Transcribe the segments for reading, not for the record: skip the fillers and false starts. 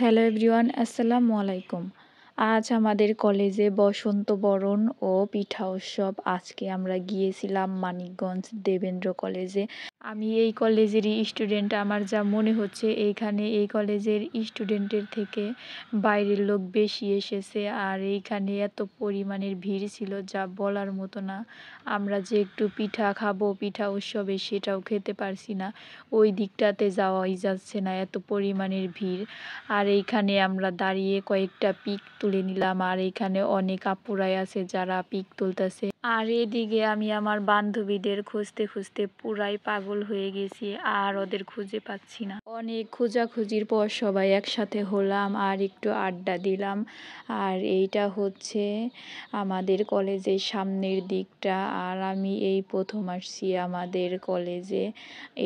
Hello everyone, আসসালামু আলাইকুম। আজ আমাদের কলেজে বসন্ত বরণ ও পিঠা উৎসব। আজকে আমরা গিয়েছিলাম মানিকগঞ্জ দেবেন্দ্র কলেজে। আমি এই কলেজেরই স্টুডেন্ট। আমার যা মনে হচ্ছে এইখানে এই কলেজের স্টুডেন্টের থেকে বাইরের লোক বেশি এসেছে। আর এইখানে এত পরিমাণের ভিড় ছিল যা বলার মতো না। আমরা যে একটু পিঠা খাবো পিঠা উৎসবে সেটাও খেতে পারছি না। ওই দিকটাতে যাওয়াই যাচ্ছে না, এত পরিমাণের ভিড়। আর এইখানে আমরা দাঁড়িয়ে কয়েকটা পিক তুলে নিলাম। আর এইখানে অনেক আপুরাই আছে যারা পিক তুলতেছে। আর এদিকে আমি আমার বান্ধবীদের খুঁজতে খুঁজতে পুরাই পাগল হয়ে গেছি, আর ওদের খুঁজে পাচ্ছি না। অনেক খোঁজাখুঁজির পর সবাই একসাথে হলাম আর একটু আড্ডা দিলাম। আর এইটা হচ্ছে আমাদের কলেজের সামনের দিকটা। আর আমি এই প্রথম আসছি আমাদের কলেজে।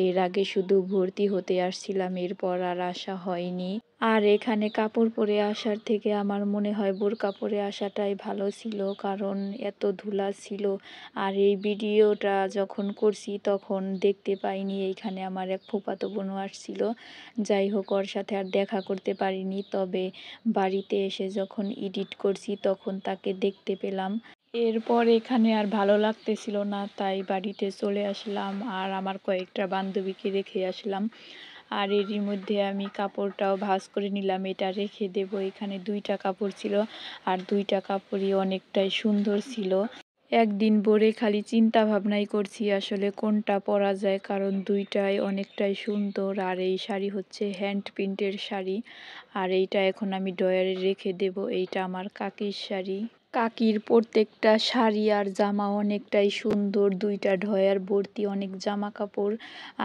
এর আগে শুধু ভর্তি হতে আসছিলাম, এরপর আর আসা হয়নি। আর এখানে কাপড় পরে আসার থেকে আমার মনে হয় বোরকা পরে আসাটাই ভালো ছিল, কারণ এত ধুলা ছিল। আর এই ভিডিওটা যখন করছি তখন দেখতে পাইনি। এইখানে আমার এক ফুফাতো বোনও আসছিল। যাই হোক, ওর সাথে আর দেখা করতে পারিনি, তবে বাড়িতে এসে যখন এডিট করছি তখন তাকে দেখতে পেলাম। এরপর এখানে আর ভালো লাগতেছিল না, তাই বাড়িতে চলে আসলাম আর আমার কয়েকটা বান্ধবীকে রেখে আসলাম। আর এরই মধ্যে আমি কাপড়টাও ভাঁজ করে নিলাম, এটা রেখে দেব। এখানে দুইটা কাপড় ছিল আর দুইটা কাপড়ই অনেকটাই সুন্দর ছিল। একদিন ভরে খালি চিন্তা ভাবনাই করছি আসলে কোনটা পরা যায়, কারণ দুইটাই অনেকটাই সুন্দর। আর এই শাড়ি হচ্ছে হ্যান্ড প্রিন্টের শাড়ি, আর এইটা এখন আমি ড্রয়ারে রেখে দেব। এইটা আমার কাকির শাড়ি। কাকির প্রত্যেকটা শাড়ি আর জামা অনেকটাই সুন্দর, দুইটা ড্রয়ার ভর্তি অনেক জামা কাপড়।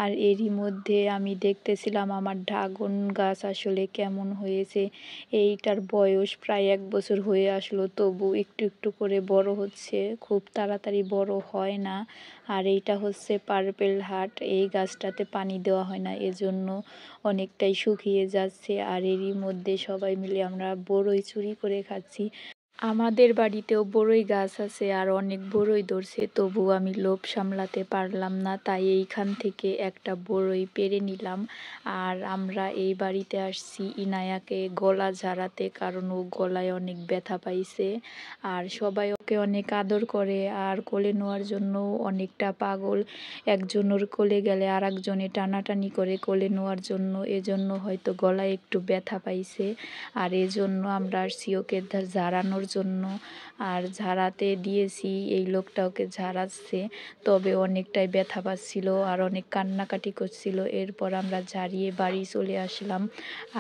আর এরই মধ্যে আমি দেখতেছিলাম আমার ড্রাগন গাছ আসলে কেমন হয়েছে। এইটার বয়স প্রায় 1 বছর হয়ে আসলো, তবু একটু একটু করে বড় হচ্ছে, খুব তাড়াতাড়ি বড় হয় না। আর এইটা হচ্ছে পার্পেল হার্ট। এই গাছটাতে পানি দেওয়া হয় না, এজন্য অনেকটাই শুকিয়ে যাচ্ছে। আর এরই মধ্যে সবাই মিলে আমরা বড়ই চুরি করে খাচ্ছি। আমাদের বাড়িতেও বড়ই গাছ আছে আর অনেক বড়ই ধরছে, তবু আমি লোভ সামলাতে পারলাম না, তাই এইখান থেকে একটা বড়ই পেরে নিলাম। আর আমরা এই বাড়িতে আসছি ইনায়াকে গলা ঝাড়াতে, কারণ ও গলায় অনেক ব্যথা পাইছে। আর সবাই ওকে অনেক আদর করে আর কোলে নেওয়ার জন্য অনেকটা পাগল। একজন ওর কোলে গেলে আর একজনে টানাটানি করে কোলে নেওয়ার জন্য, এজন্য হয়তো গলায় একটু ব্যথা পাইছে। আর এজন্য আমরা আসছি ওকে ঝাড়ানোর জন্য। আর ঝাড়াতে দিয়েছি, এই লোকটা ওকে ঝাড়াচ্ছে, তবে অনেকটাই ব্যথা পাচ্ছিল আর অনেক কান্নাকাটি করছিল। এরপর আমরা ঝাড়িয়ে বাড়ি চলে আসলাম।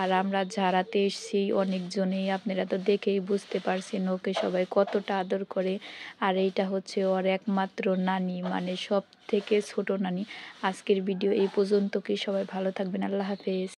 আর আমরা ঝাড়াতে এসেছি অনেকজনেই, আপনারা তো দেখেই বুঝতে পারছেন ওকে সবাই কতটা আদর করে। আর এইটা হচ্ছে ওর একমাত্র নানি, মানে সব থেকে ছোট নানি। আজকের ভিডিও এই পর্যন্ত, কি সবাই ভালো থাকবেন, আল্লাহ হাফেজ।